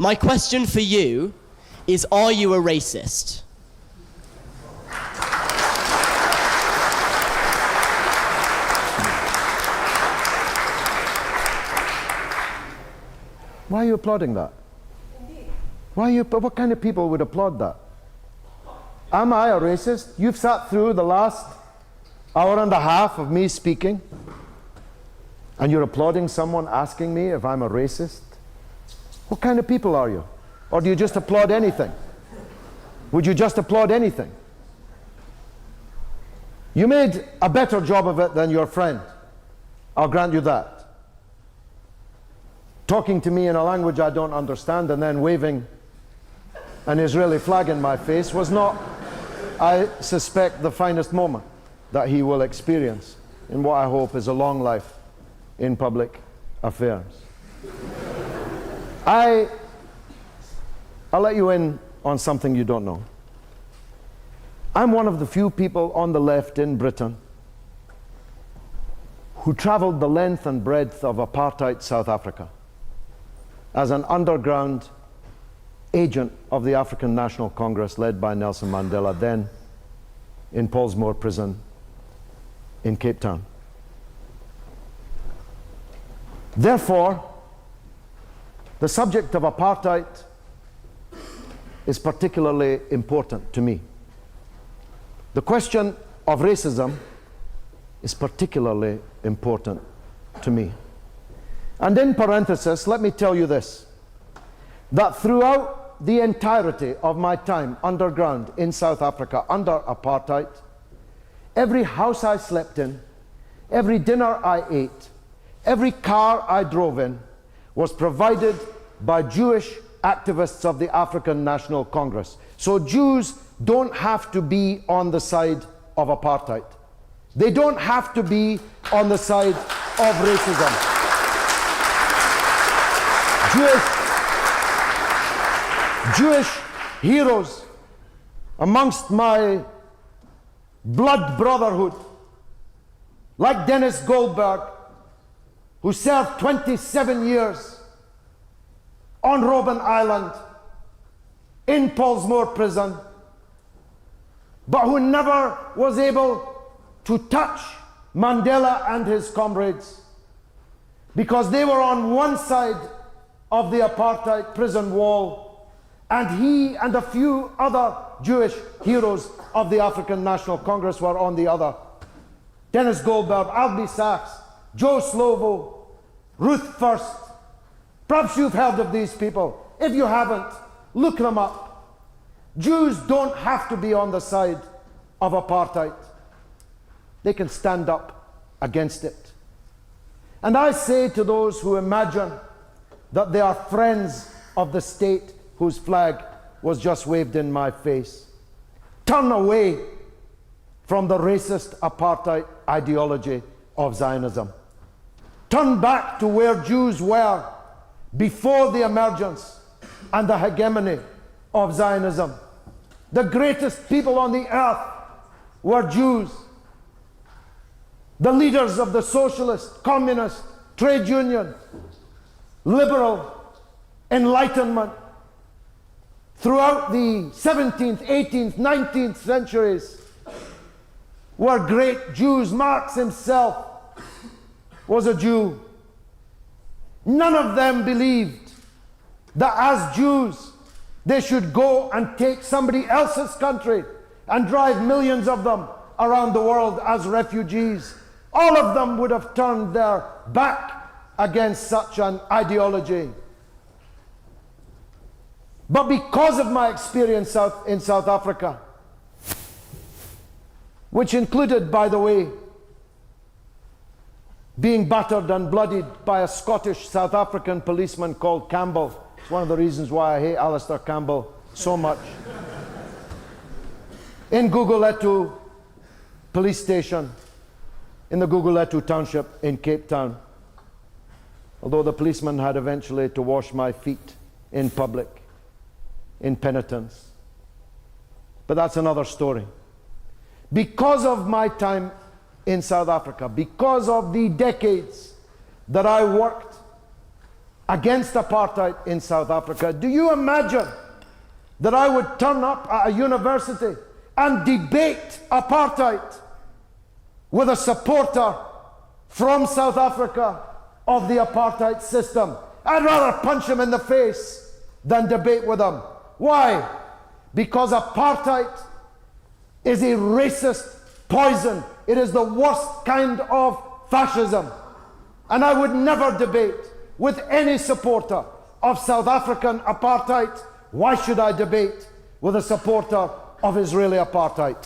My question for you is, are you a racist? Why are you applauding that? What kind of people would applaud that? Am I a racist? You've sat through the last hour and a half of me speaking, and you're applauding someone asking me if I'm a racist? What kind of people are you? Or do you just applaud anything? Would you just applaud anything? You made a better job of it than your friend. I'll grant you that. Talking to me in a language I don't understand and then waving an Israeli flag in my face was not, I suspect, the finest moment that he will experience in what I hope is a long life in public affairs. I'll let you in on something you don't know. I'm one of the few people on the left in Britain who traveled the length and breadth of apartheid South Africa as an underground agent of the African National Congress led by Nelson Mandela, then in Pollsmoor prison in Cape Town. Therefore, the subject of apartheid is particularly important to me. The question of racism is particularly important to me. And in parenthesis, let me tell you this, that throughout the entirety of my time underground in South Africa under apartheid, every house I slept in, every dinner I ate, every car I drove in was provided by Jewish activists of the African National Congress. So Jews don't have to be on the side of apartheid. They don't have to be on the side of racism. Jewish heroes amongst my blood brotherhood, like Dennis Goldberg, who served 27 years on Robben Island in Pollsmoor prison, but who never was able to touch Mandela and his comrades because they were on one side of the apartheid prison wall, and he and a few other Jewish heroes of the African National Congress were on the other. Dennis Goldberg, Albie Sachs, Joe Slovo, Ruth First. Perhaps you've heard of these people. If you haven't, look them up. Jews don't have to be on the side of apartheid. They can stand up against it. And I say to those who imagine that they are friends of the state whose flag was just waved in my face, turn away from the racist apartheid ideology of Zionism. Turn back to where Jews were before the emergence and the hegemony of Zionism. The greatest people on the earth were Jews. The leaders of the socialist, communist, trade union, liberal enlightenment throughout the 17th, 18th, 19th centuries were great Jews. Marx himself was a Jew. None of them believed that as Jews they should go and take somebody else's country and drive millions of them around the world as refugees. All of them would have turned their back against such an ideology. But because of my experience in South Africa, which included, by the way, being battered and bloodied by a Scottish South African policeman called Campbell. It's one of the reasons why I hate Alistair Campbell so much. In Gugulethu police station, in the Gugulethu township in Cape Town. Although the policeman had eventually to wash my feet in public, in penitence. But that's another story. Because of my time in South Africa, because of the decades that I worked against apartheid in South Africa. Do you imagine that I would turn up at a university and debate apartheid with a supporter from South Africa of the apartheid system? I'd rather punch him in the face than debate with him. Why? Because apartheid is a racist poison. It is the worst kind of fascism. And I would never debate with any supporter of South African apartheid. Why should I debate with a supporter of Israeli apartheid?